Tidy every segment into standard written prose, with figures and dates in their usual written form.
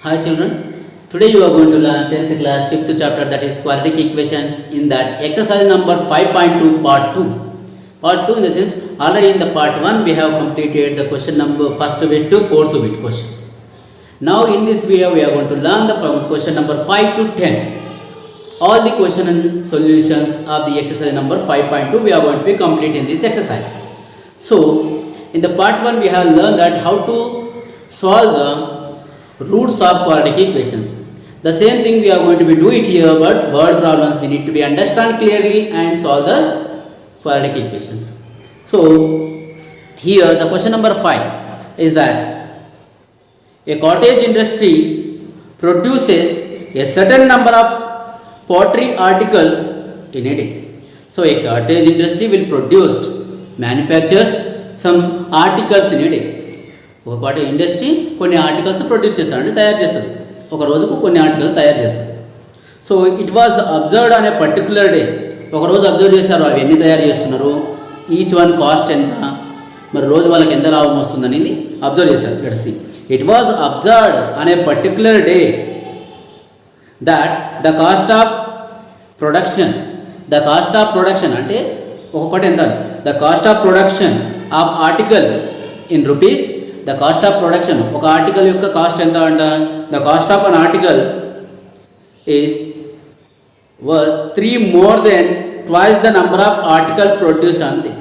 Hi children, today you are going to learn 10th class 5th chapter, that is quadratic equations, in that exercise number 5.2 part 2. Part 2 in the sense, already in the part 1 we have completed the question number first bit to fourth bit questions. Now in this video we are going to learn from question number 5 to 10. All the question and solutions of the exercise number 5.2 we are going to be complete in this exercise. So in the part 1 we have learned that how to solve the roots of quadratic equations. The same thing we are going to be do it here, but word problems we need to be understand clearly and solve the quadratic equations. So here the question number 5 is that a cottage industry produces a certain number of pottery articles in a day. So a cottage industry will manufactures some articles in a day. ఒక cottage industry కొన్ని articles produce చేస్తారు, అంటే తయారు చేస్తుంది. ఒక రోజుకు కొన్ని articles తయారు చేస్తారు. సో ఇట్ వాజ్ అబ్జర్వ్డ్ అనే పర్టికులర్ డే, ఒకరోజు అబ్జర్వ్ చేశారు అవి ఎన్ని తయారు చేస్తున్నారు, ఈచ్ వన్ కాస్ట్ ఎంత, మరి రోజు వాళ్ళకి ఎంత లాభం వస్తుంది అనేది అబ్జర్వ్ చేశారు. Let's see. It was observed అనే particular day that the cost of production అంటే ఒక్కొక్కటి ఎంత, the cost of production of article in rupees. The cost of production, ఒక ఆర్టికల్ యొక్క కాస్ట్ ఎంత అంట, the cost of an article is was 3 more than twice the number of article produced అంతే.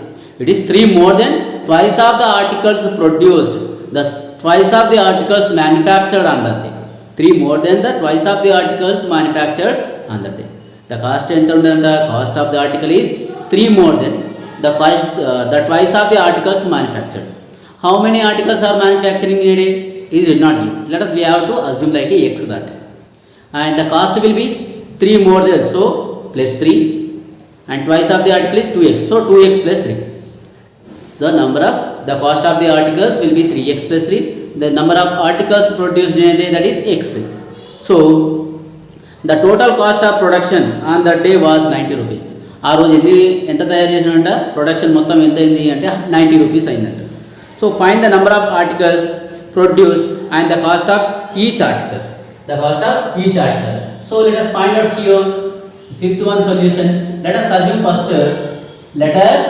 It is 3 more than twice of the articles produced, the twice of the articles manufactured on that day. 3 more than the twice of the articles manufactured on that day. The cost ఎంత ఉంటుందంట, cost of the article is 3 more than the cost the twice of the articles manufactured. How many articles are manufacturing in a day is not given. Let us we have to assume like a x that, and the cost will be 3 more than, so plus 3, and twice of the article is 2x, so 2x plus 3. The number of the cost of the articles will be 3x plus 3. The number of articles produced in a day, that is x. So the total cost of production on that day was 90 rupees. ఆ రోజు ఎంత తయారు చేసినంట, production మొత్తం ఎంత అయింది అంటే 90 rupees అయిందంట. So find the number of articles produced and the cost of each article. The cost of each article. So let us find out here fifth one solution. Let us assume first. Let us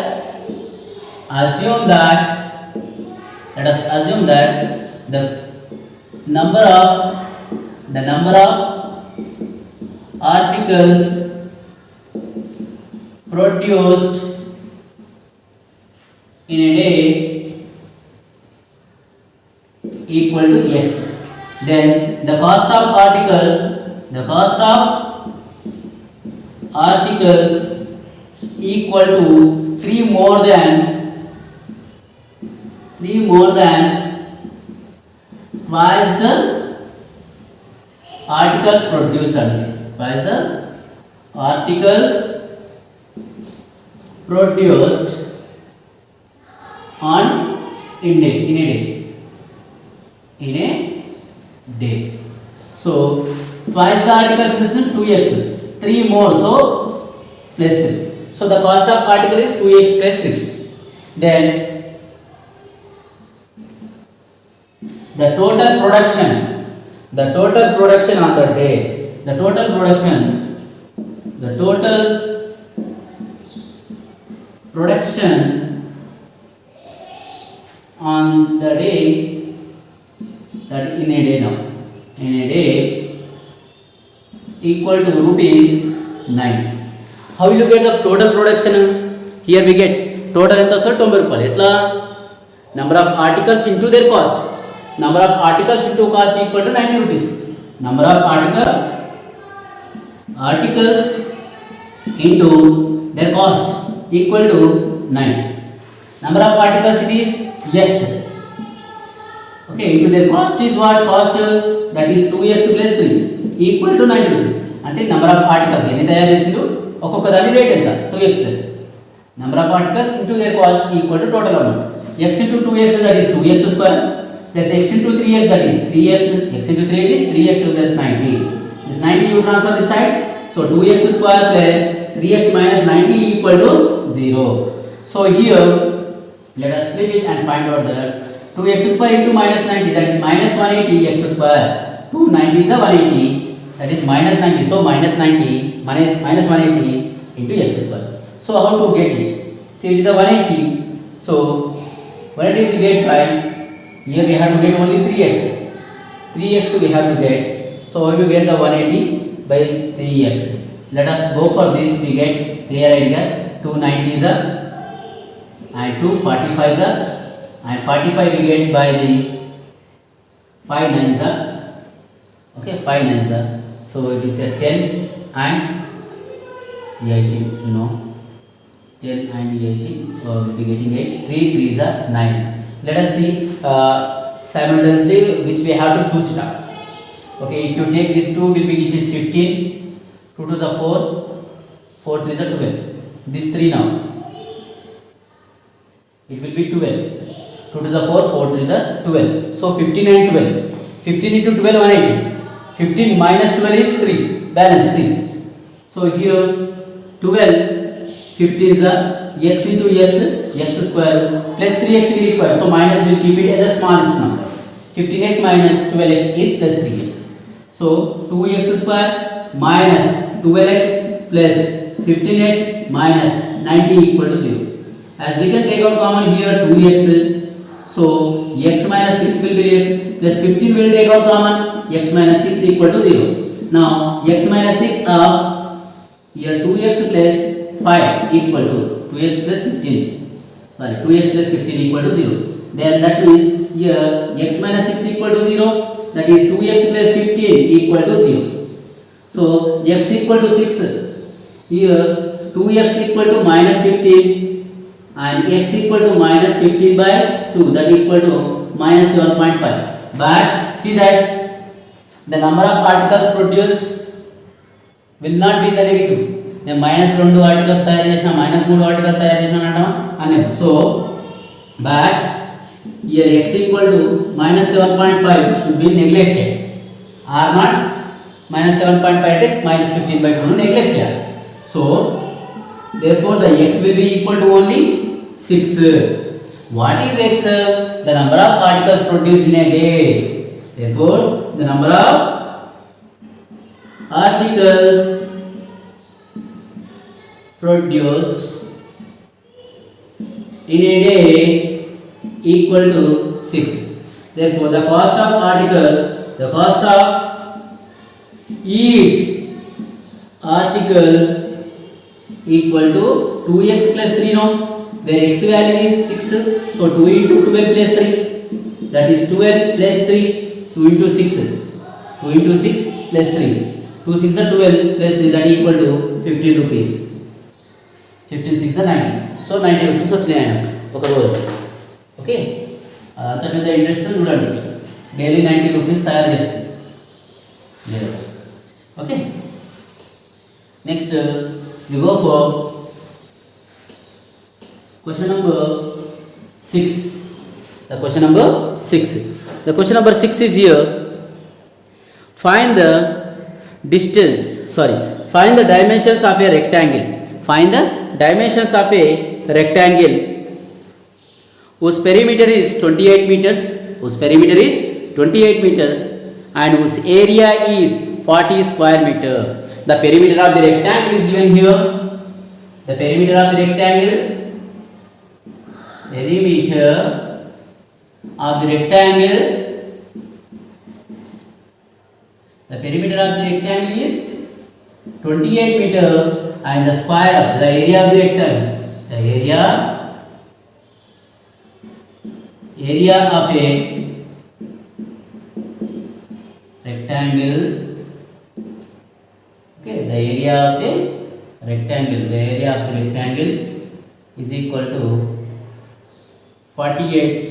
assume that the number of articles produced in a day equal to x. Then the cost of articles equal to 3 more than twice the articles produced only. Twice the articles produced in a day. So twice the articles is 2x, 3 more, so plus 3. So the cost of article is 2x plus 3. Then the total production on the day, the total production on the day, that in a day equal to rupees 9. How will you get the total production? Here we get total ఎంత వస్తుంది 90 రూపాయలు. ఎట్లా, number of articles into their cost, number of articles into cost equal to 90 rupees. Number of articles into their cost equal to 9. Number of articles it is x. Okay, into their cost is what, cost that is 2x plus 3 equal to 90 rupees. అంటే number of articles ఎన్ని తయారు చేసిండు, ఒక్కొక్క దాని rate ఎంత, 2x plus number of articles into there cost equal to total amount. x into 2x that is 2x square plus x into 3x that is 3x, x into 3 is 3x plus 90. This 90 you transfer this side, so 2x square plus 3x minus 90 equal to 0. So here let us split it and find out that 2x square into minus 90, that is minus 180 x square 290 is the 180, that is minus 90. So minus 90 minus 180 into x square. So how to get it? See, it is a 180. So 180 will get by, here we have to get only 3x. 3x we have to get. So how we get the 180 by 3x? Let us go for this. We get clear idea. 290 is a and 245 is a and 45 we get by the 5 9s are, okay, 5 9s are. So it is a 10 and 18, no, 10 and 18, or we will be getting 8, 3 3s are 9. Let us see simultaneously which we have to choose now. Okay, if you take this 2 will be, it is 15, 2 to the 4, 4 3s are 12, this 3 now, it will be 12, 2 to the 4, 4 3s are 12, so 15 and 12, 15 into 12 180, 15 minus 12 is 3, balance 3, so here 12, 15 is x into x square plus 3x will require, so minus will keep it as the smallest number, 15x minus 12x is plus 3x, so 2x square minus 12x plus 15x minus 90 equal to 0. As we can take out common here 2x, so x minus 6 will be left, plus 15 will take out common, x minus 6 equal to 0. Now x minus 6 of here 2x plus 5 equal to 2x plus 15, sorry 2x plus 15 equal to 0. Then that means here x minus 6 equal to 0, that is 2x plus 15 equal to 0. So x equal to 6, here 2x equal to minus 15 and x equal to minus 15 by 2, that equal to minus 7.5. But see that the number of particles produced will not be in the negative. నేను minus 2 articles తయారు చేసిన, minus 3 articles తయారు చేసిన అంటామా అనే. So but here x equal to minus 7.5 should be neglected. R not minus 7.5 అంటే minus 15 by 2 ను neglect చేయాలి. So therefore the x will be equal to only 6. What is x? The number of particles produced in a day. Therefore the number of articles produced in a day equal to 6. Therefore the cost of articles, the cost of each article equal to 2x plus 3 now, where x value is 6, so 2 into 12 plus 3, that is 12 plus 3, 2 into 6, 2 into 6 plus 3, 2 6 are 12 plus 3, that equal to 15 rupees, 15 6 are 90, so 90 rupees వచ్చినాయి ఒక రోజు. Okay, అంత పెద్ద interest చూడండి, daily 90 rupees తయారు చేస్తుంది. Okay, next you go for question number 6. The question number 6. The question number 6 is here. Find the distance, find the dimensions of a rectangle. Find the dimensions of a rectangle whose perimeter is 28 meters, and whose area is 40 square meter. The perimeter of the rectangle is given here. The perimeter of the rectangle is 28 meter, and the square of the area of the rectangle, the area of a rectangle, okay, the area of the rectangle is equal to 40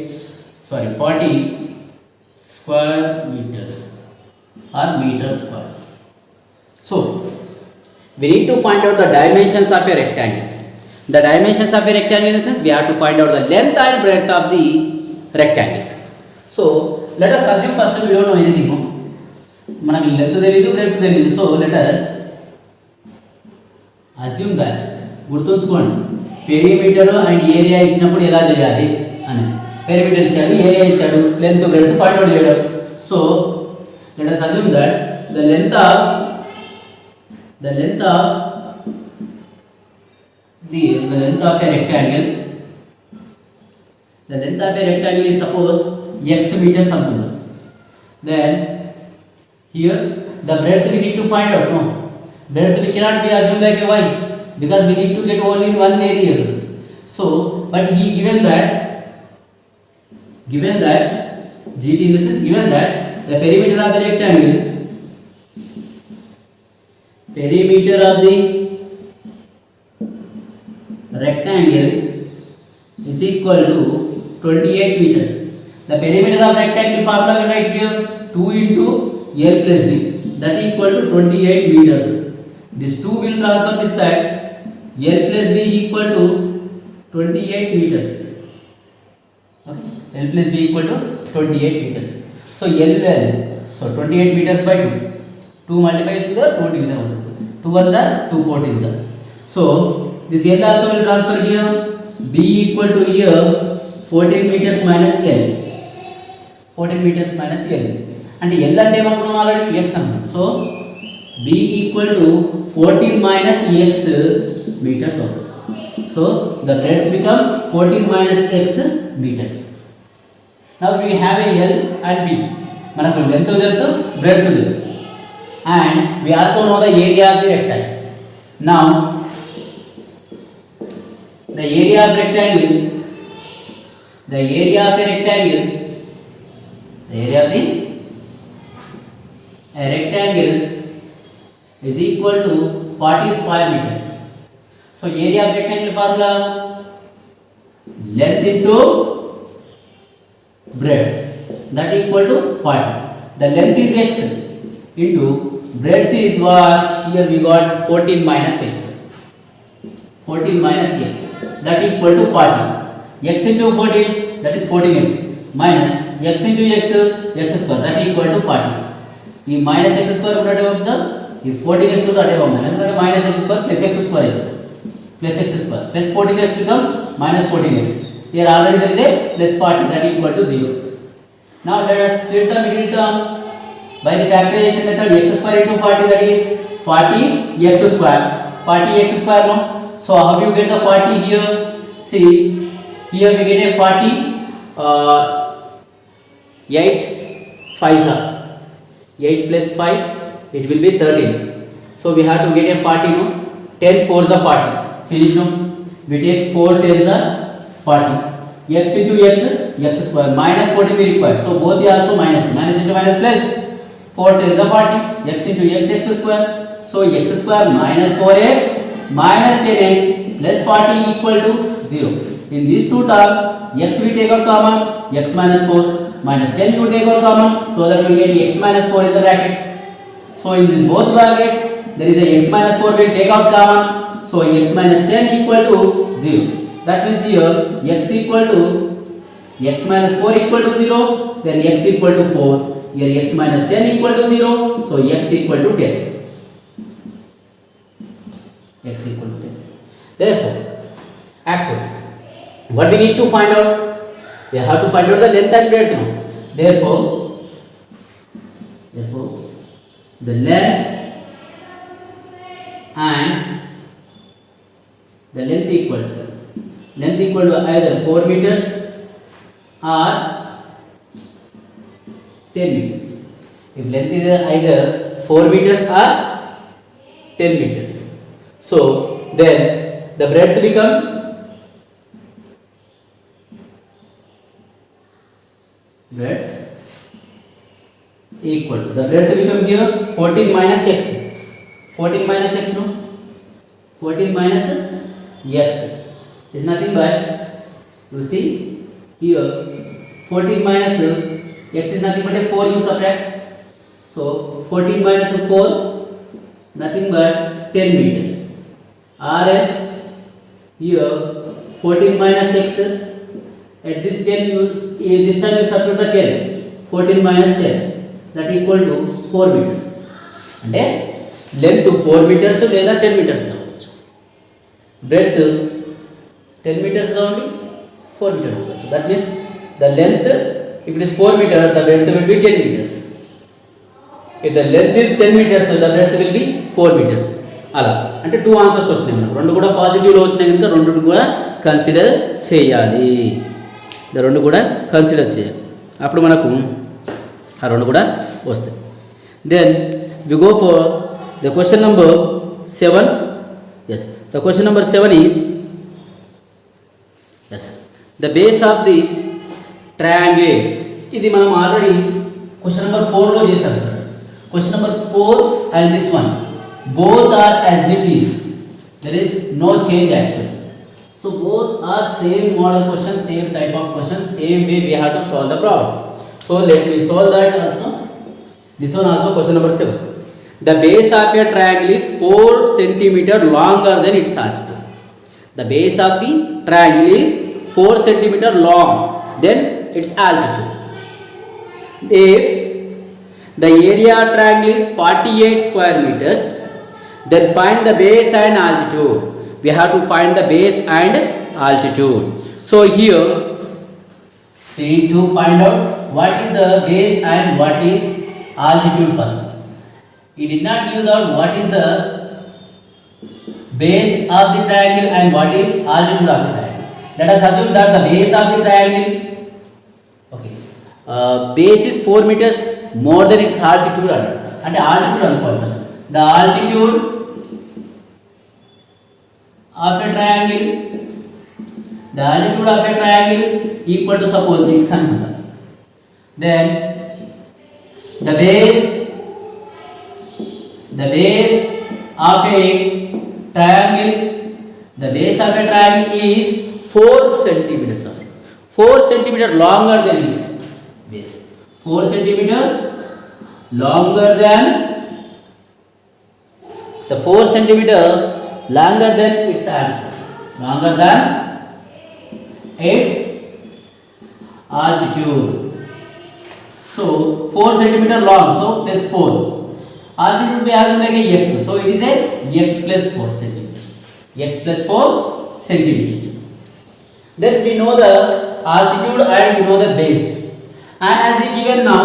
square meters or meters square. So we need to find out the dimensions of a rectangle. The dimensions of a rectangle, in the sense we have to find out the length and breadth of the rectangles. So let us assume first we don't know anything. మనకి length తెలియదు, breadth తెలియదు. So let us assume that, గుర్తుంచుకోండి, perimeter and area ఇచ్చినప్పుడు ఎలా చేయాలి అని. Perimeter ఇచ్చాడు, area ఇచ్చాడు, లెంత్ బ్రెడ్త్ ఫైండ్ అవుట్ చేయడం. So let us assume that the length of the length of a rectangle, the length of a rectangle is suppose x meters అనుకుందాం. Then here the breadth we need to find out. No, breadth we cannot be assumed like a y because we need to get only in one variable. So but he given that gt in the sense given that the perimeter of the rectangle is equal to 28 meters. The perimeter of rectangle formula we write here 2 into L plus B, that equal to 28 meters. This 2 will transfer this side. L plus B equal to 28 meters. Okay. L plus B equal to 28 meters. So L value, so 28 meters by 2. 2 multiplied to the 2 division. 2 1 are 2 14s are. So this L also will transfer here. B equal to here 14 meters minus L. 14 meters minus L. And L and M already x anna. So B equal to 14 minus x meters. So the breadth become 14 minus x meters. Now we have a L and B. Manaku length telusu, breadth telusu. And we also know the area of the rectangle. Now the area of rectangle is equal to 40 square meters. So area of rectangle formula length into breadth, that equal to 40. The length is x into breadth is what? Here we got 14 minus x. 14 minus x, that equal to 40. X into 14, that is 14x, minus x into x square, that equal to 40. The minus x square what of the 14x to the minus x square plus x square plus x square plus 14x become minus 14x. Here already there is a plus 40, that equal to 0. Now let us split the middle term by the factorization method. X square into 40, that is 40x square. 40x square no. So how do you get the 40 here? See, here we get a 40, 8 5s are 8 plus 5, it will be 13. So we have to get a 40 no. 10 4s are 40. Finish no. We take 4 10s are 40. X into x square minus 14 we require. So both are also minus into minus plus 4 10s are 40. X into x square. So x square minus 4x minus 10x plus 40 equal to 0. In these two terms, x we take out common, x minus 4, minus 10 we take out common, so that we get x minus 4 in the bracket. So in these both brackets, there is a x minus 4 will take out common, so x minus 10 equal to 0. That means here x equal to x minus 4 equal to 0, then x equal to 4. Here x minus 10 equal to 0, so x equal to 10. X equal to 10. Therefore, actually, what we need to find out? We have to find out the length and breadth now. Therefore, the length and the length equal to either 4 meters or 10 meters. If length is either 4 meters or 10 meters. So then the breadth become equal to the breadth become here 14 minus x. 14 minus x no. 14 minus x is nothing but, you see here 14 minus x is nothing but a 4 you subtract. So 14 minus 4 nothing but 10 meters. Or else here 14 minus x at this 10 you this time you subtract the 10. 14 minus 10, that equal to 4 meters. అంటే length 4 metres లేదా 10 metres కావచ్చు, breadth 10 metres కావండి, 4 meter కావచ్చు. That means the length if it is 4 meter, the breadth will be 10 meters. If the length is 10 meters the breadth will be 4 meters. అలా అంటే 2 answers వచ్చినాయి మనకు. రెండు కూడా పాజిటివ్లో వచ్చినాయి కనుక రెండు కూడా కన్సిడర్ చేయాలి. రెండు కూడా కన్సిడర్ చేయాలి, అప్పుడు మనకు ఆ రెండు కూడా వస్తాయి. Then we go for the question number 7. Yes, the question number 7 is yes the base of the triangle. ఇది మనం ఆల్రెడీ క్వశ్చన్ నెంబర్ 4లో చేశాం sir. Question number 4 and this one both are as it is, there is no change actually. So both are same model question, same type of question, same way we have to solve the problem. So let me solve that also. This one also question number 7. The base of a triangle is 4 centimeter longer than its altitude. The base of the triangle is 4 centimeter long than its altitude. If the area of triangle is 48 square meters, then find the base and altitude. We have to find the base and altitude. So here we need to find out what is the base and what is altitude first. He did not give out what is the base of the triangle and what is altitude of the triangle. Let us assume that the base of the triangle, okay, base is 4 meters more than its altitude, and altitude అనుకోవాలి first. The altitude of a triangle, the altitude of a triangle equal to suppose x అనుకుందాం. Then the base of a triangle, the base of a triangle is 4 centimeters. 4 centimeter longer than its base. 4 centimeter longer than the 4 centimeter longer than its altitude, longer than its altitude. So 4 centimeter long, so plus 4. Altitude we have to make a x, so it is a x plus 4 centimeters. X plus 4 centimeters. Then we know the altitude and we know the base. And as is given now,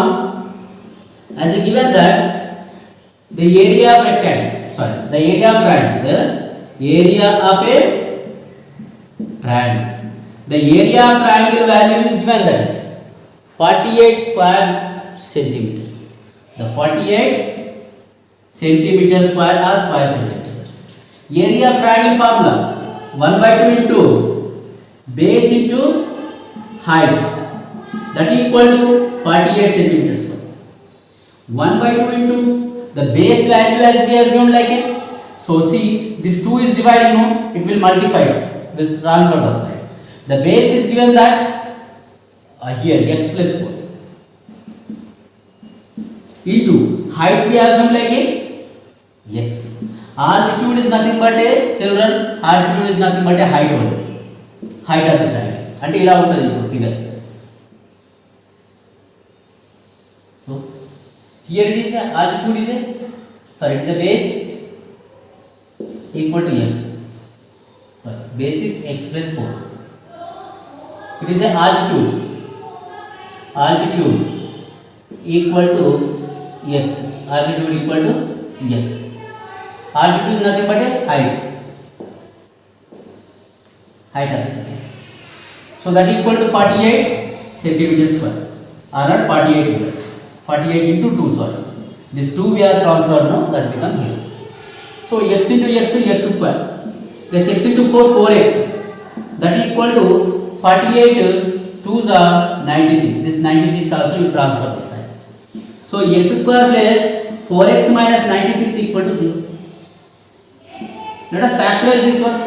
as is given that the area of rectangle, sorry, the area of triangle, the area of a triangle, the area of triangle value is given, that is 48 square centimeters. The 48 centimeters square or square centimeters. Area of triangle formula 1/2 into base into height, that equal to 48 centimeters square. 1/2 into the base value as we assumed like it. So see, this 2 is dividing, no, it will multiply this transfer the side. The base is given that here x plus 4 into height we assume like a x. Altitude is nothing but a, children, altitude is nothing but a height only, height of the triangle. అంటే ఇలా ఉంటుంది ఇప్పుడు figure. So here it is, altitude is a, sorry, it is a base equal to x. Sorry, base is x plus 4. It is a altitude equal to x. Altitude equal to x. Altitude is nothing but a height of the triangle. So that equal to 48 centimeters square, or not 48 into 2, sorry. This 2 we are transferred now, that become here. So x into x is x square plus x into 4, 4x, that equal to 48 2s are 96. This 96 also you transfer this side. So x square plus 4x minus 96 equal to 0. Let us factorize this one.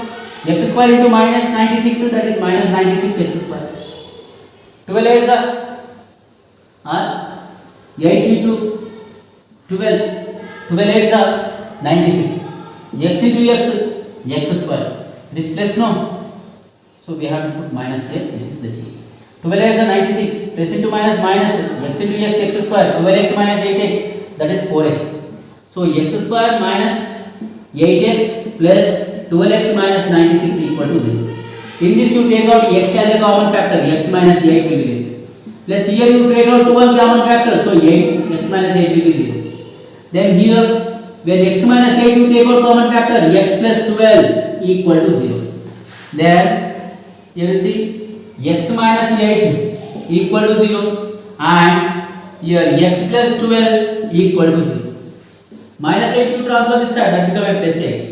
X square into minus 96, that is minus 96 x square. 12 8s are 8 into 12. 12 8s are 96. X into x, x square. This plus no. So we have to put minus here, it is plus here. 12 8s are 96. Plus into minus minus x into x, x square. 12x minus 8x, that is 4x. So x square minus 8x plus 12x minus 96 equal to 0. In this you take out x as a common factor, x minus 8 will be 0. Plus here you take out 2 as common factor, so 8, x minus 8 will be 0. Then here, when x minus 8 you take out common factor, x plus 12 equal to 0. Then here you see x minus 8 equal to 0 and here x plus 12 equal to 0. Minus 8 you transfer this side, that become a plus 8.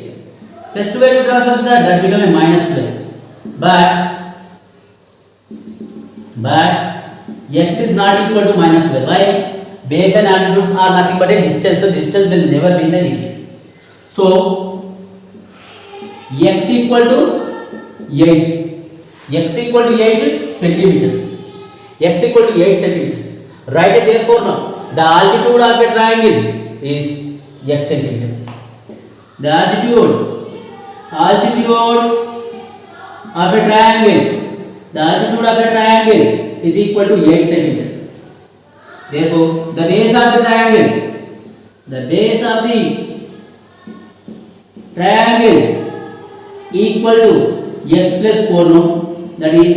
Plus 12 you transfer this side, that become a minus 12. But x is not equal to minus 12. Why? Base and altitudes are nothing but a distance, so distance will never be in the negative. So x equal to 8. X equal to 8 centimeters. X equal to 8 centimeters. Write it therefore now. The altitude of a triangle is x centimeter. The altitude of a triangle is equal to 8 centimeter. Therefore, the base of the triangle equal to x plus 4, no? That is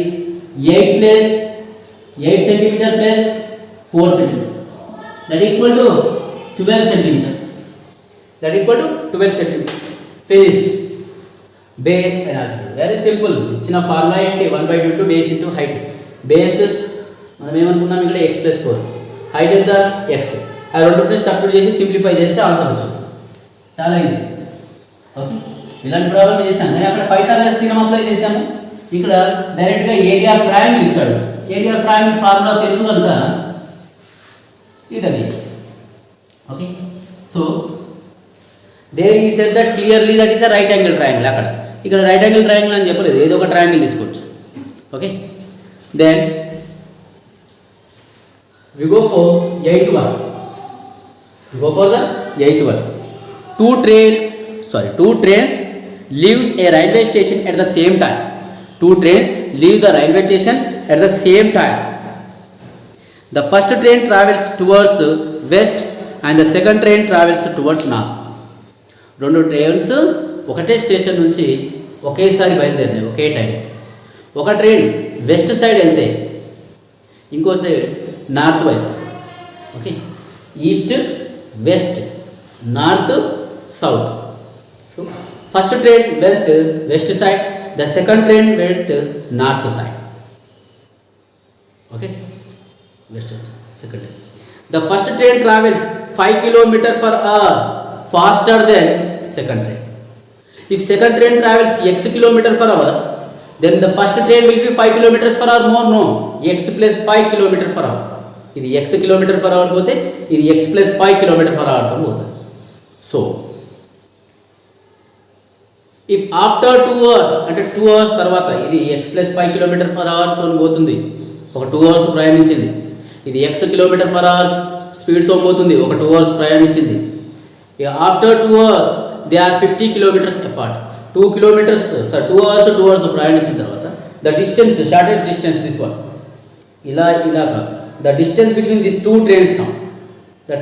8 centimeter plus 4 centimeter. That equal to 12 centimeter. Finished. Base and altitude. Very simple. Ichina formula ఏంటి 1/2 into base into height. Base మనం ఏమనుకున్నాం ఇక్కడ x plus 4. height ఎంత x. ఆ రెండుని substitute చేసి simplify చేస్తే answer వచ్చేస్తుంది. చాలా ఈజీ. ఓకే. ఇలాంటి ప్రాబ్లం చేసాం. నేను అక్కడ పైథాగరస్ థీరం అప్లై చేసాము. ఇక్కడ డైరెక్ట్ గా ఏరియా ఆఫ్ ట్రయాంగిల్ ఇచ్చాడు. ఏరియా ఆఫ్ ట్రయాంగిల్ ఫార్ములా తెలుసు కనుక ఇదది. Okay. So there he said that clearly that is a right angle triangle అక్కడ. ఇక్కడ రైట్ యాంగిల్ ట్రయాంగిల్ అని చెప్పలేదు, ఏదో ఒక ట్రయాంగిల్ తీసుకోవచ్చు. Okay. Then we go for eighth one. Two trains leaves a railway station at the same time. Two trains leave the railway station at the same time. The first train travels towards west and the second train travels towards north. రెండు trains ఒకటే station నుంచి ఒకేసారి బయలుదేరినాయి ఒకే time. ఒక train west side వెళ్తే ఇంకో side north వైపు. Okay. East west, north south. So first train wealth west side, the second train wealth north side. Okay. West second train. The first train travels 5 km/h faster than second train. If second train travels x km/h, then the first train will be 5 km/h more. No, x plus 5 km/h. ఇది x km/h పోతే ఇది x plus 5 km/h తో పోతుంది. So if after 2 hours అంటే 2 hours తర్వాత ఇది x plus 5 km/h తో పోతుంది, ఒక 2 hours ప్రయాణించింది. ఇది x km/h స్పీడ్ తో పోతుంది, ఒక 2 hours ప్రయాణించింది. After 2 hours they are 50 kilometers apart. 2 hours ప్రయాణించిన తర్వాత the distance, shortest distance, this one ఇలా the distance between these two trains now, the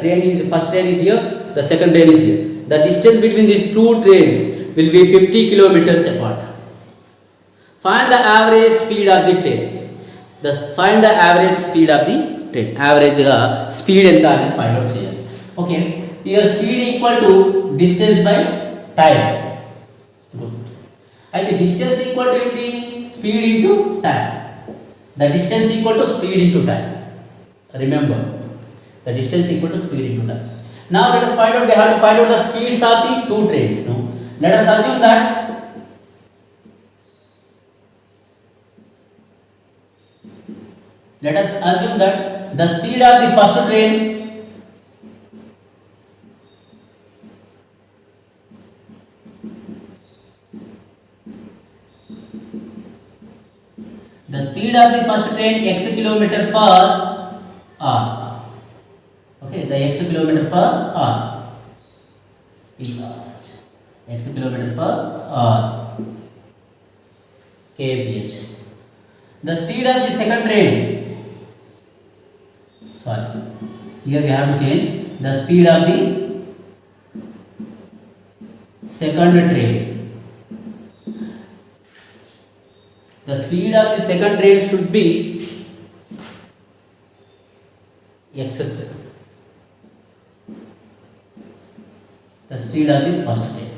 first train is here, the second train is here. The distance between these two trains will be 50 kilometers apart. Find the average speed of the train. Average గా speed ఎంత అనేది find out చేయాలి. Okay. Here speed equal to distance by time. అయితే distance equal to ఏంటి? Speed into time. The distance equal to speed into time. Remember, the distance equal to speed into time. Now let us find out. We have to find out the speeds of the two trains. No, let us assume that the speed of the first train x km/h. Okay, the x km/h is x km/h kph. The speed of the second train, here we have to change the speed of the second train. The speed of the second train should be x. the speed of the first train.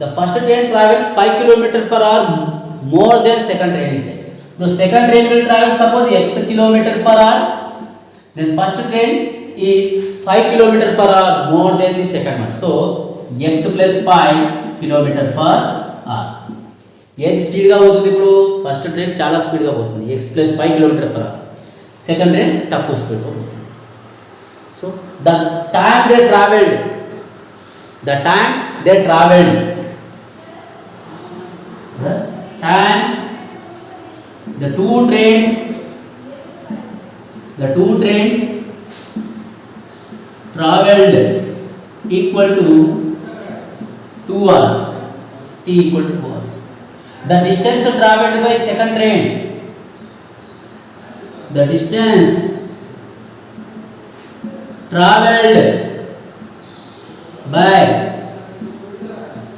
The first train travels 5 km per hour more than second train is said. The second train will travel suppose x km per hour, then first train is 5 km per hour more than the second one. So x plus 5 km per hour. ఏది స్పీడ్గా పోతుంది ఇప్పుడు first train చాలా స్పీడ్గా పోతుంది x plus 5 km per hour. Second train తక్కువ స్పీడ్తో పోతుంది. So the time they travelled the time they traveled the two trains traveled equal to 2 hours, t equal to 2 hours. The distance traveled by second train, the distance traveled by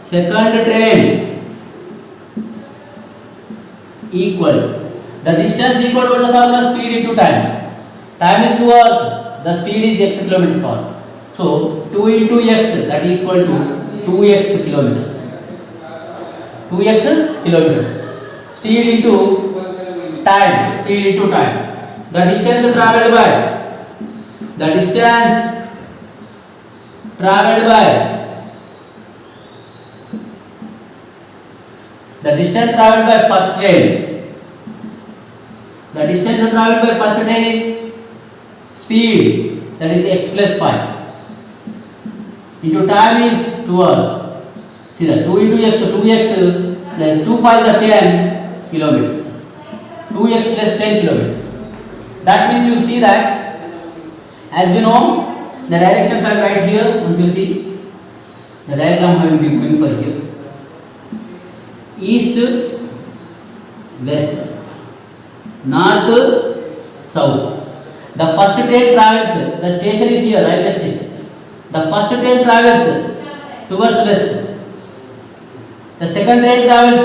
second train equal, the distance equal to the formula speed into time. Time is 2 hours, the speed is x km per hour. So 2 into x, that is equal to 2x kilometers. 2x kilometers. Speed into time. Speed into time. The distance traveled by. The distance traveled by. The distance traveled by first train. The distance traveled by first train is speed. That is x plus 5. Into time is 2 hours. See that 2 into x, so 2x plus 2 5 are 10 kilometers. 2x plus 10 kilometers. That means you see that, as we know, the directions are right here. Once you see the diagram, I will be going for here. East, west, north, south. The first train travels, the station is here, railway station. The first train travels towards west. The second train travels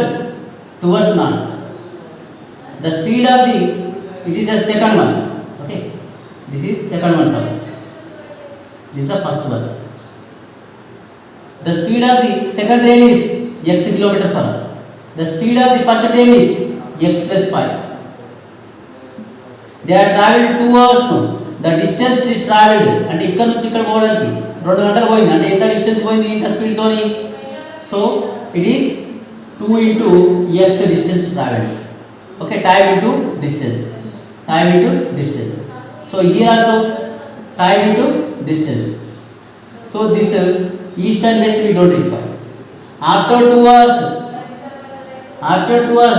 towards north. The speed of the, it is a second one. Okay, this is second one suppose. This is the first one. The speed of the second train is x km per hour. The speed of the first train is x plus 5. They are traveled 2 hours. The distance is traveled, అంటే ఇక్కడ నుంచి ఇక్కడ పోవడానికి 2 గంటలు పోయింది. అంటే ఎంత distance పోయింది ఇంత స్పీడ్ తోని? So it is 2 into x distance traveled. Okay, time into distance. Time into distance. So here also time into distance. So this east and west we don't require. After 2 hours,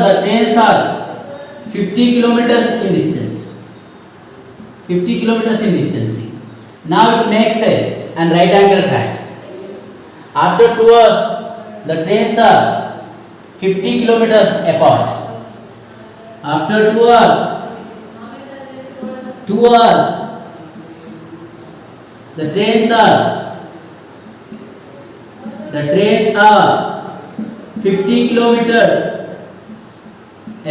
the trains are 50 kilometers in distance. 50 kilometers in distance. Now it makes an right angle track. After 2 hours, the trains are 50 kilometers apart. After 2 hours, the trains are 50 kilometers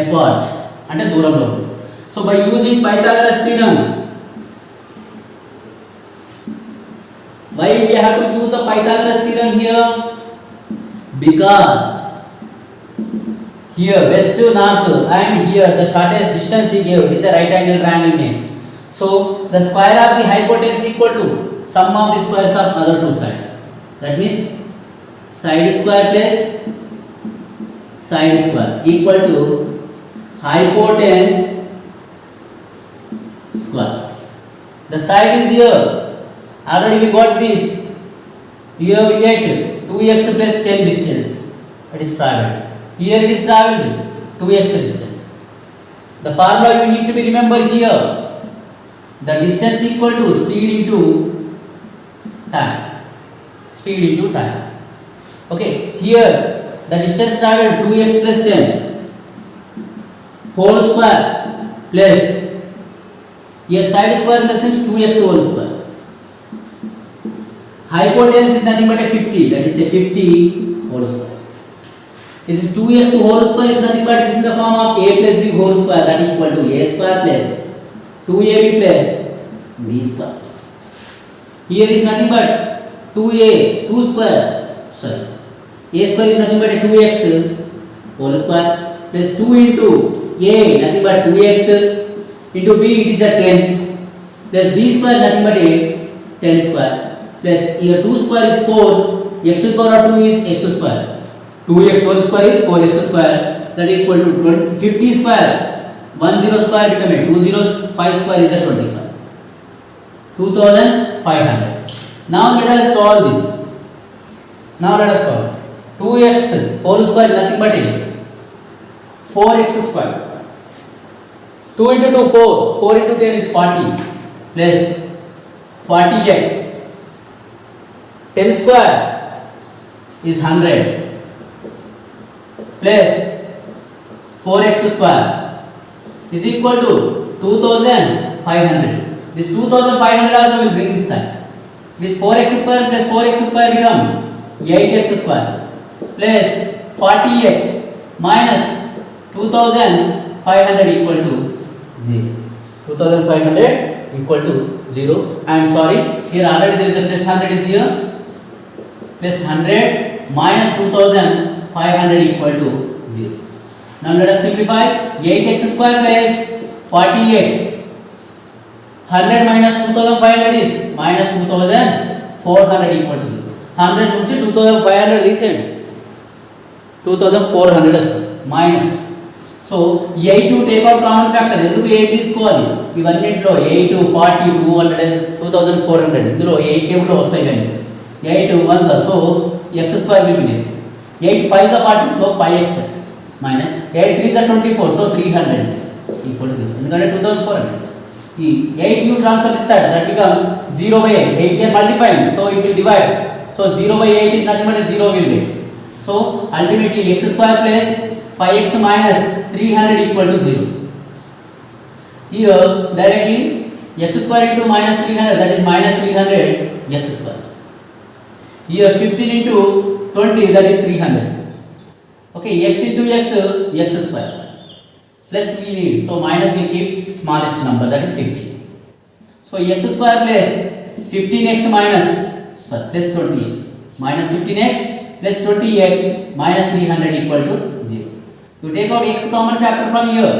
apart. అంటే దూరంలో. So by using Pythagoras theorem, why we have to use the Pythagoras theorem here? Because here west to north and here the shortest distance he gave is the right angle triangle makes. So the square of the hypotenuse equal to sum of the squares of other two sides. That means side square plus side square equal to hypotenuse square. The side is here. Already we got this. Here we get 2x plus 10 distance. It is traveled. Here it is traveled 2x distance. The formula you need to be remember here. The distance equal to speed into time. Speed into time. Okay. Here the distance traveled 2x plus 10 whole square plus here side square in the sense 2x whole square. Hypotenuse is nothing but a 50. That is a 50 whole square. This 2x whole square is nothing but it is in the form of a plus b whole square, that equal to a square plus 2ab plus b square. Here is nothing but 2a 2 square, sorry, a square is nothing but 2x whole square plus 2 into a nothing but 2x into b it is a 10 plus b square nothing but a 10 square plus here 2 square is 4, x to the power of 2 is x square, 2x whole square is 4x square, that is equal to 50 square, 1 0 square become a 2 zeros, 5 square is a 25, 2500. Now let us solve this. 2x whole square nothing but a 4x square, 2 into 2 4, 4 into 10 is 40 plus 40x, 10 square is 100 plus 4x square is equal to 2500. This 2500 also will bring this time. This 4x square plus 4x square become 8x square plus 40x minus 2500 equal to 0. 2500 equal to 0. And sorry, here already there is a plus 100 is here. Plus 100 minus 2500 equal to 0. Now let us simplify. 8x square plus 40x. 100 minus 2500 is minus 2400 equal to 0. 100 నుంచి 2500 తీసేయండి, 2400 minus. So 8 to take out common factor, ఎందుకు 8 తీసుకోవాలి? ఇవన్నింటిలో 8 40 200 2400 ఇందులో 8 టేబుల్లో వస్తాయి కానీ 8 1 so x square will be 8 5 40 so 5x minus 8 3 24 so 300 equal to 0 ఎందుకంటే 2400. ఈ 8 you transfer this side that become 0 by 8. 8 here multiplying so it will divide. So 0 by 8 is nothing but a 0 will get. So ultimately x square plus 5x minus 300 equal to 0. Here directly x square into minus 300 that is minus 300 x square. Here 15 into 20 that is 300. Okay, x into x square plus we need, so minus we keep smallest number that is 15. So x square plus 15x minus plus 20x minus 15x plus 20x minus 300 equal to 0. You take out x common factor from here,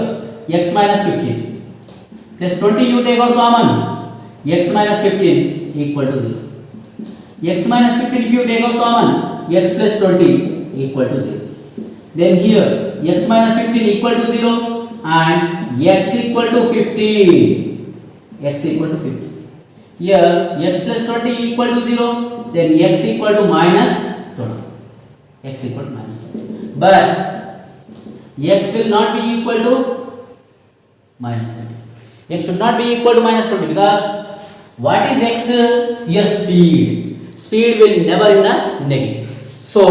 x minus 15 plus 20 you take out common, x minus 15 equal to 0. X minus 15 if you take out common, x plus 20 equal to 0. Then here x minus 15 equal to 0 and x equal to 15. X equal to 15. Here x plus 20 equal to 0, then x equal to minus 20. X equal to minus 20. But x will not be equal to minus 20. X should not be equal to minus 20 because what is x? Here speed. Speed will never in the negative. So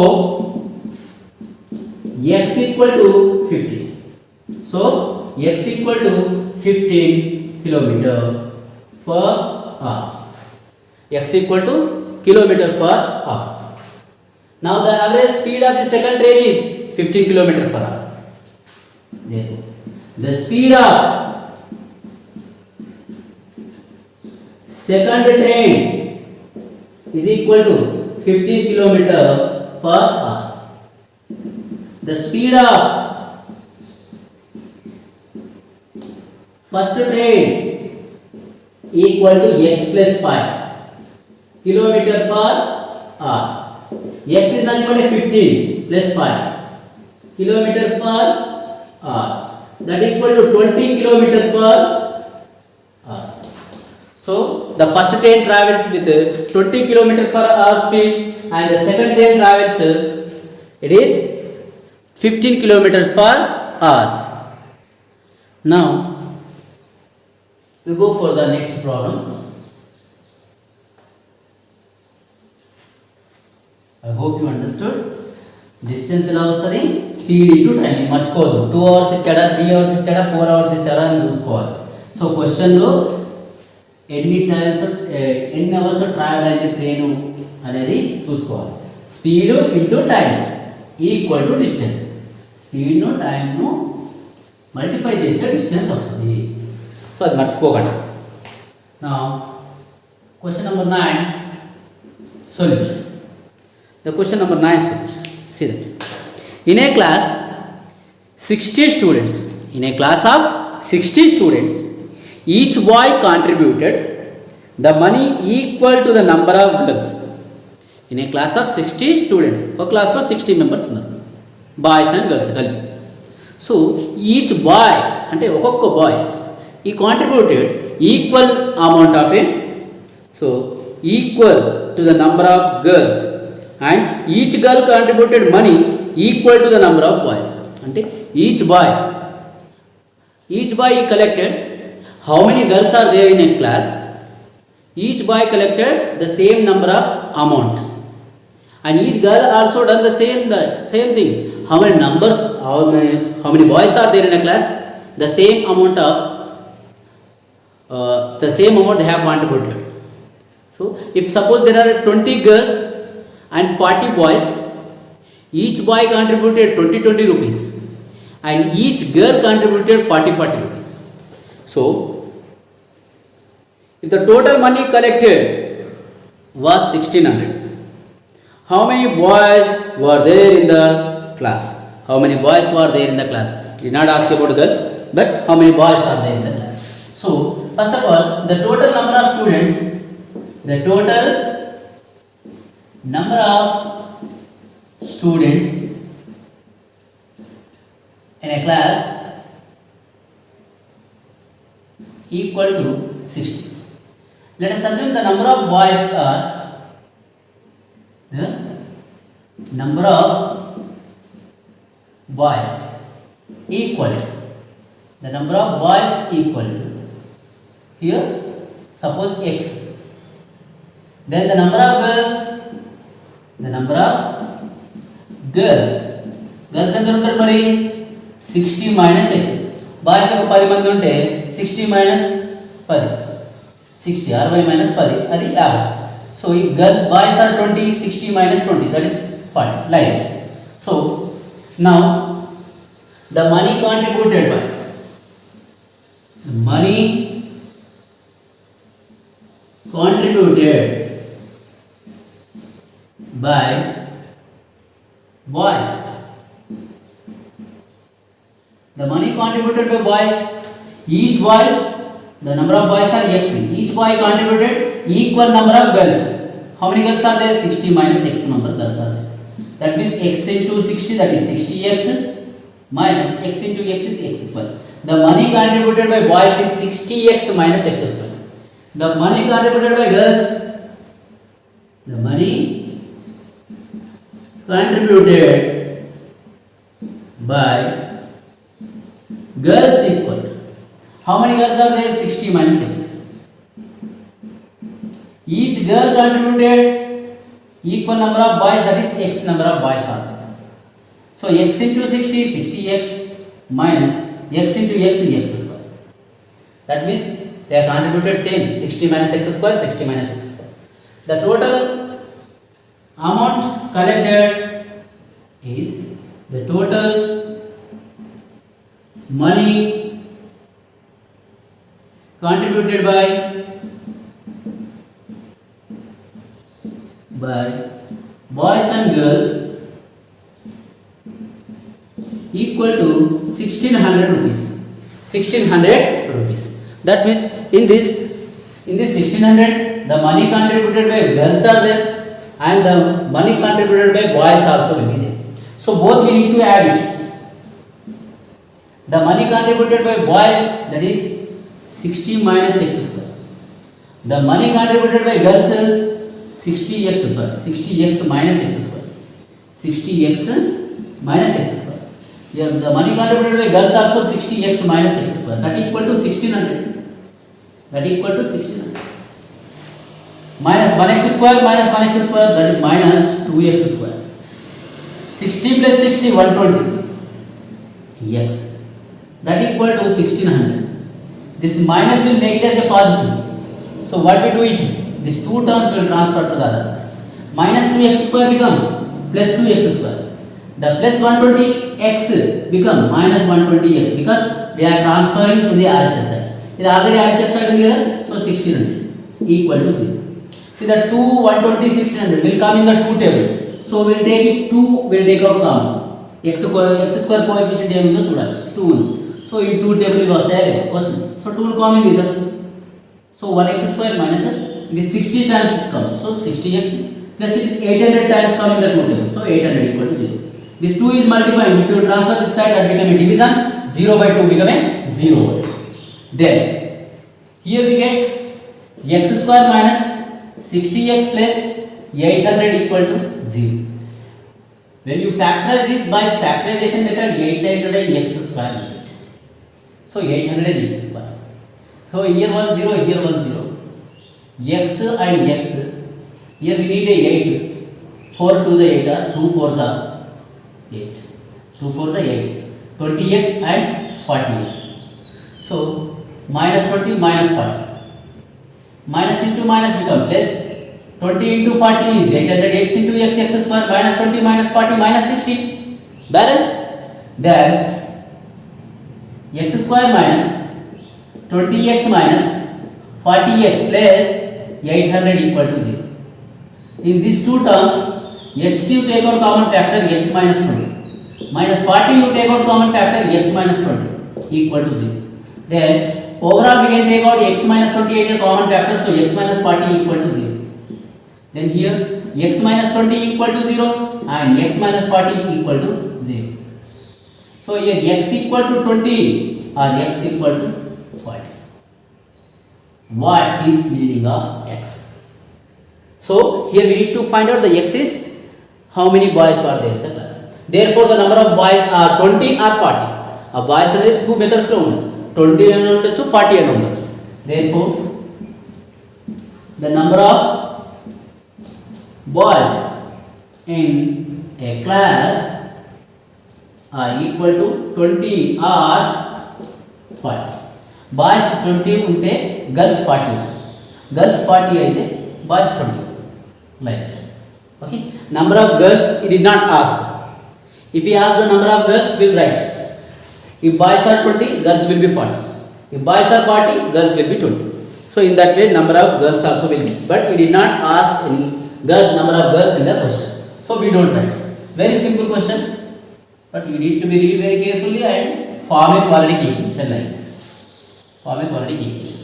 x equal to 15. So x equal to 15 kilometer per hour. X equal to kilometer per hour. Now the average speed of the second train is 15 kilometer per hour. Therefore, the speed of second train is equal to 15 kilometer per hour. The speed of first train equal to x plus 5 kilometer per hour. X is nothing but 15 plus 5 kilometer per hour, that equal to 20 kilometer per hour. So the first train travels with 20 kilometer per hour speed and the second train travels it is 15 kilometers per hour. Now we go for the next problem. I hope you understood. Distance ఎలా వస్తుంది, speed into time. మర్చిపోవద్దు 2 hours ఇచ్చాడా 3 hours ఇచ్చాడా 4 hours ఇచ్చాడా అని చూసుకోవాలి. So క్వశ్చన్లో ఎన్ని అవర్స్ ట్రావెల్ అయితే ట్రైన్ అనేది చూసుకోవాలి. Speed into time equal to distance. స్పీడ్ను టైంను మల్టిఫై చేస్తే డిస్టెన్స్ వస్తుంది. సో అది మర్చిపోకండి. నా question number 9 solution. The question number 9 solution. See that. In a class 60 students, in a class of 60 students, each boy contributed the money equal to the number of girls. In a class of 60 students, ఒక క్లాస్లో 60 members ఉన్నారు, boys and girls కలిపి. So each boy అంటే ఒక్కొక్క boy ఈ contributed equal amount of a, so equal to the number of girls, and each girl contributed money equal to the number of boys. అంటే each boy collected how many girls are there in a class. Each boy collected the same number of amount, and each girl also done the same thing. How many boys are there in a class? The same amount they have contributed. So if suppose there are 20 girls and 40 boys, each boy contributed 20 rupees and each girl contributed 40 rupees. So if the total money collected was 1600, how many boys were there in the class? How many boys were there in the class? He did not ask about girls, but how many boys are there in the class? So first of all, the total number of students, in a class equal to 60. Let us assume the number of boys are equal to here suppose x, then the number of girls ఎంత ఉంటారు మరి 60 minus x. Boys ఒక 10 మంది ఉంటే 60 minus 10 60 60 minus 10 అది 50. So if boys are 20, 60 minus 20, that is 40, like that. So now the money contributed by boys. The money contributed by boys, each boy, the number of boys are x, each boy contributed equal number of girls. How many girls are there? 60 minus x number girls are there. That means x into 60, that is 60x, minus x into x is x square. The money contributed by boys is 60x minus x square. The money contributed by girls, girls equal. How many girls are there? 60 minus x. Each girl contributed equal number of boys, that is x number of boys are there. So x into 60, 60x minus x into x is x square. That means they are contributed same, 60 minus x square, 60 minus x square. The total amount collected is the total money contributed by boys and girls equal to 1600 rupees. 1600 rupees. That means in this 1600, the money contributed by girls are there and the money contributed by boys also will be there. So both we need to add it. The money contributed by boys, that is 60 minus x square. The money contributed by girls, 60x square. 60x minus x square. 60x minus x square. Yeah, the money contributed by girls also 60x minus x square. That equal to 1600. That equal to 1600. Minus 1x square minus 1x square, that is minus 2x square. 60 plus 60, 120 x. That equal to 1600. This minus will make it as a positive. So what we do it? These two terms will transfer to the other side. Minus 2x square become plus 2x square. The plus 120x become minus 120x because they are transferring to the RHS side. It already RHS side here, so 1600 equal to 0. See the 2, 120, 1600 will come in the 2 table. So we'll take it 2, we'll take out common. X square coefficient ఏముందో చూడాలి 2 ఉంది. So ఈ 2 table ఇవి వస్తాయా వచ్చింది. So 2 common ఇది. So 1x square minus this 60 times it comes. So 60x plus it is 800 times come in the 2 table. So 800 equal to 0. This 2 is multiplying. If you transfer this side, that become a division. 0 by 2 become a 0. Then here we get x square minus 60x plus 800 equal to 0. When you factorize this by factorization method, 800 x square. So 800 x square. So here 1 0, here 1 0. X and x. Here we need a 8. 4 to the 8 are 2 4s are 8. 2 4s are 8. 20x and 40x. So minus 20 minus 40. Minus into minus become plus. 20 into 40 is 800 x into x square minus 20 minus 40 minus 60. Balanced. Then x square minus 20x minus 40x plus 800 equal to 0. In these two terms, x you take out common factor x minus 20. Minus 40 you take out common factor x minus 20 equal to 0. Then overall we can take out x minus 28 a common factor, so x minus 40 equal to 0. Then here x minus 20 equal to 0 and x minus 40 equal to 0. So here x equal to 20 or x equal to 40. What is meaning of x? So here we need to find out the x is how many boys were there in the class. Therefore the number of boys are 20 or 40. A boys are two methods lo unnai. 20 and undachchu 40 and undachchu. Therefore the number of boys in a class are equal to 20 or 40. Boys 20 unte girls 40. Girls 40 aithe boys 20. Like that. Okay. Number of girls he did not ask. If he asks the number of girls, we will write. If boys are 20, girls will be 40. If boys are 40, girls will be 20. So in that way number of girls also will be. But we did not ask any girls number of girls in the question. So we don't write. Very simple question. But you need to be read very carefully and form a quadratic equation like this. Form a quadratic equation.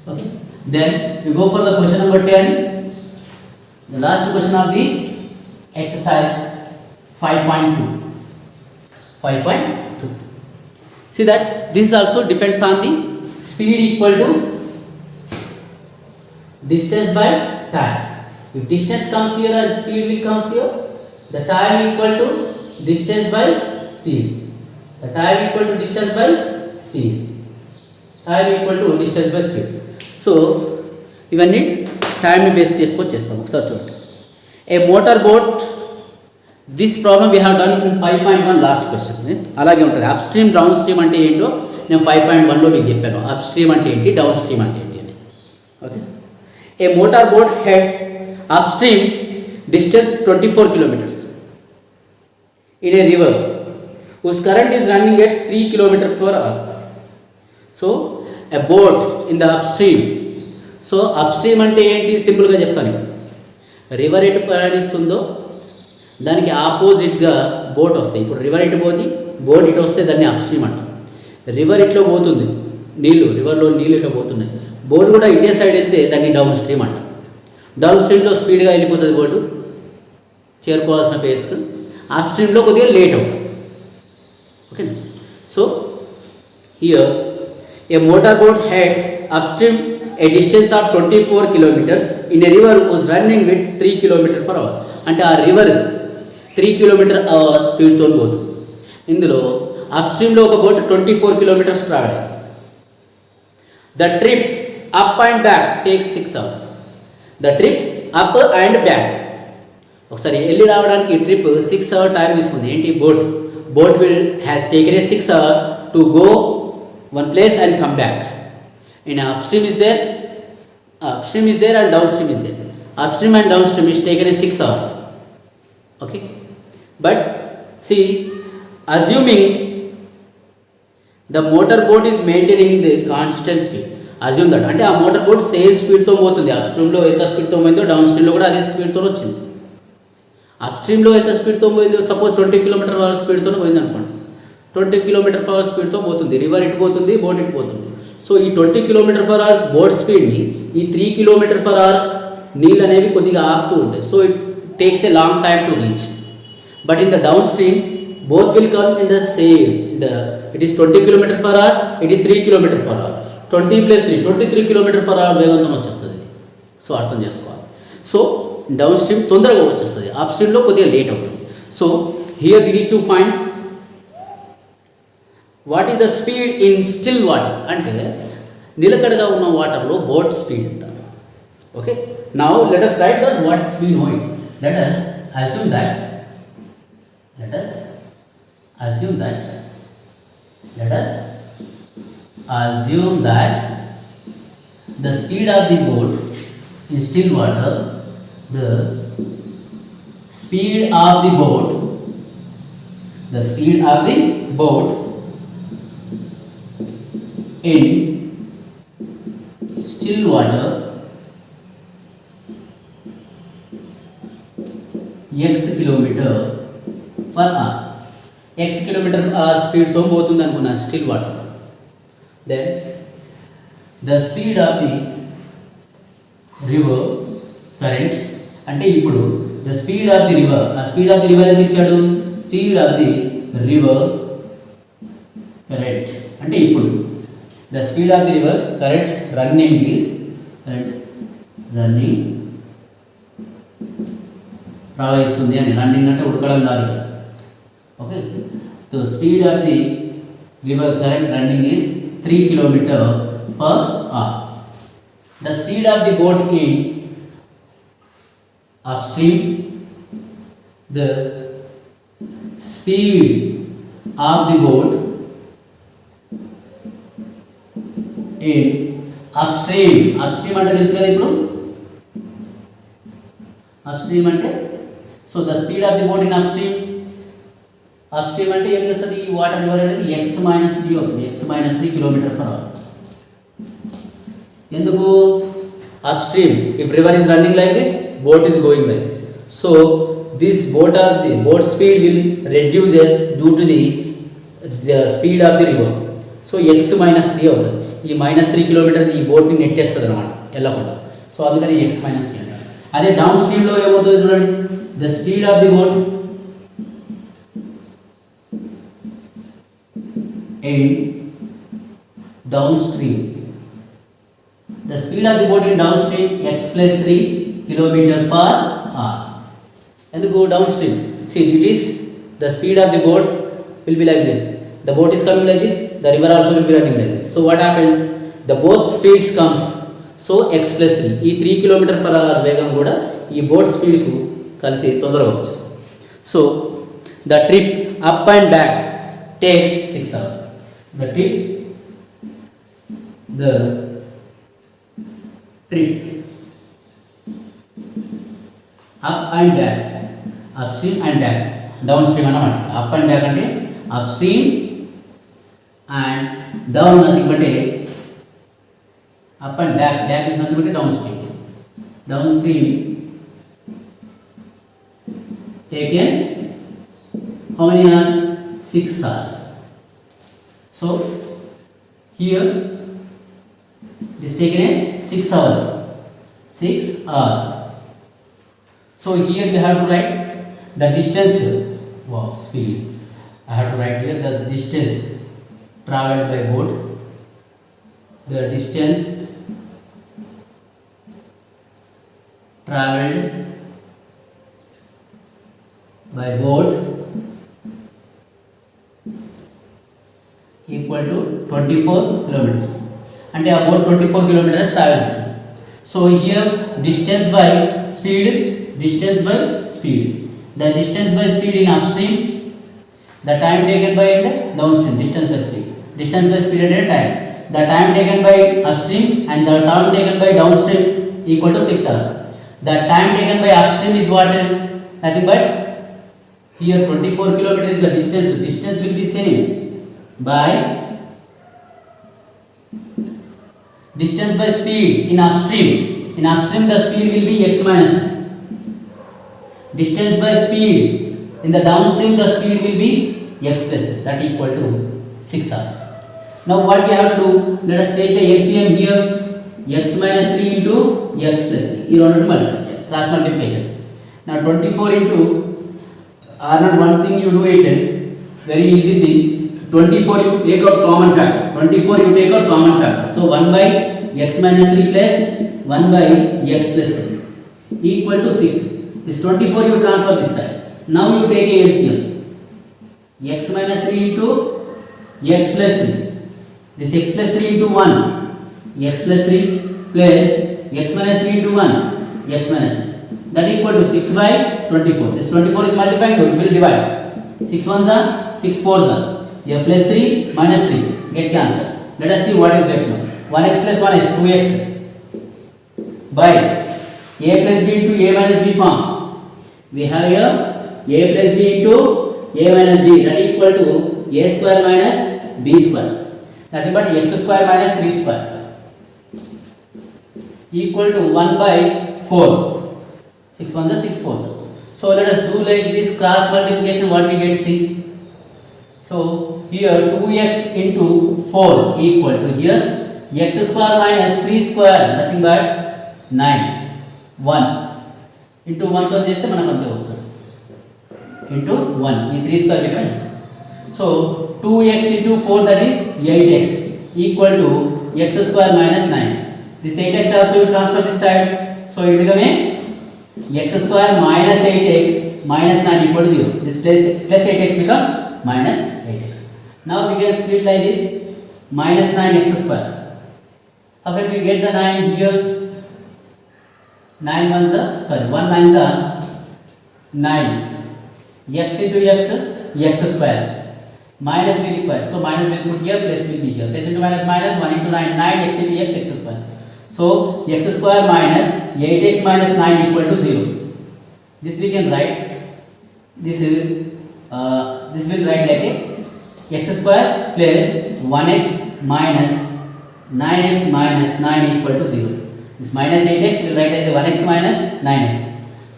Okay. Then we go for the question number 10. The last question of this exercise 5.2. 5.2. See that this also depends on the speed equal to distance by time. If distance comes here and speed will comes here, the time equal to distance by speed. The time equal to distance by speed. Time equal to distance by speed. So ఇవన్నీ టైంని base చేసుకొని చేస్తాం. ఒకసారి చూడండి. A motor boat, this problem we have done in 5.1 last question. అలాగే ఉంటుంది. Up stream down stream అంటే ఏంటో నేను 5.1లో మీకు చెప్పాను. అప్ స్ట్రీమ్ అంటే ఏంటి, డౌన్ స్ట్రీమ్ అంటే ఏంటి అని. Okay. A motor boat heads up stream distance 24 kilometers in a river whose current is running at 3 kilometers per hour. So a boat in the upstream. So upstream అంటే ఏంటి సింపుల్గా చెప్తాను. River ఎటు ప్రయాణిస్తుందో దానికి ఆపోజిట్గా బోట్ వస్తాయి. ఇప్పుడు రివర్ ఇటు పోతే బోట్ ఇటు వస్తే దాన్ని అప్స్ట్రీమ్ అంటాం. రివర్ ఇట్లో పోతుంది నీళ్ళు, రివర్లో నీళ్ళు ఇట్లా పోతున్నాయి, బోట్ కూడా ఇదే సైడ్ వెళ్తే దాన్ని డౌన్ స్ట్రీమ్ అంటాం. డౌన్ స్ట్రీమ్లో స్పీడ్గా వెళ్ళిపోతుంది బోటు చేరుకోవాల్సిన ప్లేస్కి. అప్ స్ట్రీమ్లో కొద్దిగా లేట్ అవుతుంది. Okay. So here A motor boat heads upstream a distance of 24 kilometers in a river was running with 3 kilometers per hour. అంటే ఆ రివర్ 3 kilometers స్పీడ్తో పోతుంది. ఇందులో అప్ స్ట్రీమ్లో ఒక బోట్ 24 kilometers ట్రావెల్ అయ్యింది. The trip up and back takes 6 hours. The trip up and back ఒకసారి వెళ్ళి రావడానికి ట్రిప్ 6 hours టైం తీసుకుంది. ఏంటి boat will has taken a 6 hours to go one place and come back. In upstream is there and downstream is there. Upstream and downstream is taken as 6 hours. Okay. But see, assuming the motor boat is maintaining the constant speed. Assume that అంటే ఆ motor boat same స్పీడ్తో పోతుంది. Up స్ట్రీమ్లో ఎంత స్పీడ్తో పోయిందో down స్ట్రీమ్లో కూడా అదే స్పీడ్తో వచ్చింది. అప్ స్ట్రీమ్లో ఎంత స్పీడ్తో పోయిందో సపోజ్ 20 km/h స్పీడ్తో పోయింది అనుకోండి. 20 km/h స్పీడ్తో పోతుంది. రివర్ ఇటు పోతుంది, బోట్ ఇటు పోతుంది. సో ఈ 20 km/h బోట్ స్పీడ్ని ఈ 3 km/h నీళ్ళు అనేవి కొద్దిగా ఆపుతూ ఉంటాయి. So it takes a long time to reach. But in the down stream both will come in the same. It is 20 km/h, it is 3 km/h. 20 + 3 23 km/h వేగంతో వచ్చేస్తుంది. సో అర్థం చేసుకోవాలి. సో డౌన్ స్ట్రీమ్ తొందరగా వచ్చేస్తుంది, అప్ స్ట్రీమ్లో కొద్దిగా late అవుతుంది. So here we need to find what is the speed in still water. అంటే నిలకడగా ఉన్న వాటర్లో బోట్ స్పీడ్ ఎంత. Okay, now let us write that what we know it. Let us assume that the speed of the boat in still water, the speed of the boat in still water x km/h. x km/h స్పీడ్తో పోతుంది అనుకున్నా still water. Then the speed of the river current అంటే ఇప్పుడు the speed of the river, ఆ speed of the river ఎంత ఇచ్చాడు, speed of the river current అంటే ఇప్పుడు the speed of the river current running ప్రవహిస్తుంది అని. రన్నింగ్ అంటే ఉడకడం కాదు. Okay, so speed of the river current running is 3 km/h. The speed of the boat in upstream, the speed of the boat in upstream అంటే తెలుసు కదా ఇప్పుడు upstream అంటే. So the speed of the boat in upstream అంటే ఏం చేస్తుంది, ఈ water river అనేది x - 3 అవుతుంది. x - 3 km/h. ఎందుకు upstream, if river is running like this, boat is going like this. So this boat speed will reduces due to the speed of the river. So x - 3 అవుతుంది. ఈ -3 km ఈ బోట్ని నెట్టేస్తుంది అనమాట వెళ్ళకుండా. So అందుకని x - 3 అంటారు. అదే down స్ట్రీమ్లో ఏమవుతుంది చూడండి, the speed of the boat in downstream, the speed of the boat in downstream x + 3 km/h. ఎందుకు down stream, see it is the speed of the boat will be like this. The boat is coming like this, the river also will be running like this. So what happens, the both speeds comes, so x + 3 ఈ 3 km/h వేగం కూడా ఈ boat స్పీడ్కు కలిసి తొందరగా వచ్చేస్తుంది. So the trip up and back takes 6 hours. The trip up and back, upstream and back, downstream అన్నమాట. Up and back అంటే upstream and down nothing but up and back is nothing but downstream taken how many hours, 6 hours. So here it is taken 6 hours. So here we have to write the distance. Speed. I have to write here the distance traveled by boat. The distance traveled by boat equal to 24 kilometers. అంటే ఆ boat 24 kilometers travel చేసింది. So here distance by speed. The distance by speed in upstream, the time taken by in the downstream. Distance by speed at time. The time taken by upstream and the time taken by downstream equal to 6 hours. The time taken by upstream is what? Nothing but here 24 kilometers is the distance. Distance will be same by distance by speed in upstream. In upstream the speed will be x minus 9. Distance by speed in the downstream the speed will be x plus 3, that equal to 6 hours. Now what we have to do, let us take the LCM here, x minus 3 into x plus 3, you want to multiply, cross multiplication. Now 24 into R0, one thing you do it, very easy thing, 24 you take out common factor, 24 you take out common factor, so 1 by x minus 3 plus 1 by x plus 3 equal to 6. This 24 you transfer this side. Now you take a LCM, x minus 3 into x plus 3, this x plus 3 into 1, x plus 3 plus x minus 3 into 1, x minus 3, that equal to 6 by 24. This 24 is multiplying, it will divide. 6 ones are 6 fours are. Here plus 3 minus 3, get cancel. Let us see what is left now. 1x plus 1 is 2x by a plus b into a minus b form. We have here a plus b into a minus b, that equal to a square minus b square. Nothing but x square minus 3 square equal to 1 by 4. 6 ones are 6 fours. So let us do like this cross multiplication, what we get, see. So here 2x into 4 equal to here x square minus 3 square, nothing but 9. 1 into 1 తో చేస్తే మనకు అంతే వస్తుంది, into 1, ఈ 3 square పెట్టండి. So 2x into 4, that is 8x equal to x square minus 9. This 8x also you transfer this side, so it become a x square minus 8x minus 9 equal to 0. This plus 8x become minus 8x. Now we can split like this, minus 9x square. How can we get the 9 here? 9 ones are, sorry, 1 nines are 9. X into x, x square. Minus we require, so minus we put here, plus will be here. Plus into minus minus, 1 into 9, 9x into x, x square. So x square minus 8x minus 9 equal to 0. This we can write. This will write like a x square plus 1x minus 9x minus 9 equal to 0. This minus 8x will write as a 1x minus 9x.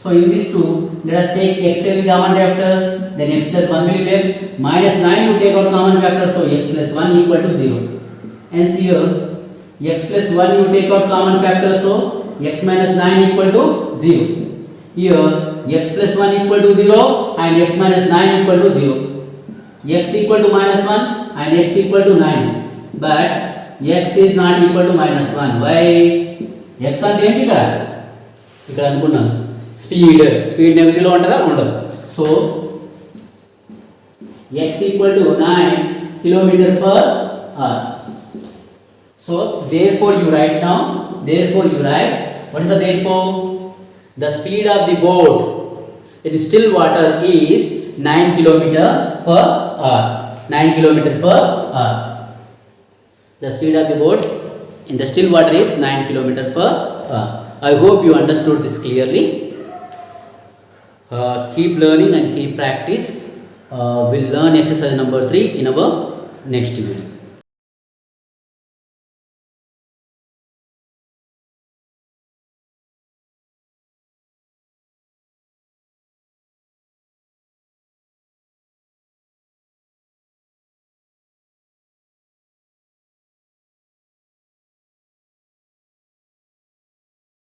So in these two, let us take x will be common factor, then x plus 1 will be left, minus 9 will take out common factor, so x plus 1 equal to 0. Hence here x plus 1 you take out common factor, so x minus 9 equal to 0. Here x plus 1 equal to 0 and x minus 9 equal to 0. X equal to minus 1 and x equal to 9. But x is not equal to minus 1. Why? X అంటే ఏంటి ఇక్కడ అనుకున్నాం, speed నెగటివ్లో ఉంటుందా, ఉండదు. So x equal to 9 kilometer per hour. So therefore you write now, what is the therefore? The speed of the boat in still water is 9 kilometer per hour. 9 kilometer per hour. The speed of the boat in the still water is 9 kilometer per hour. I hope you understood this clearly. Keep learning and keep practice. We'll learn exercise number 3 in our next video.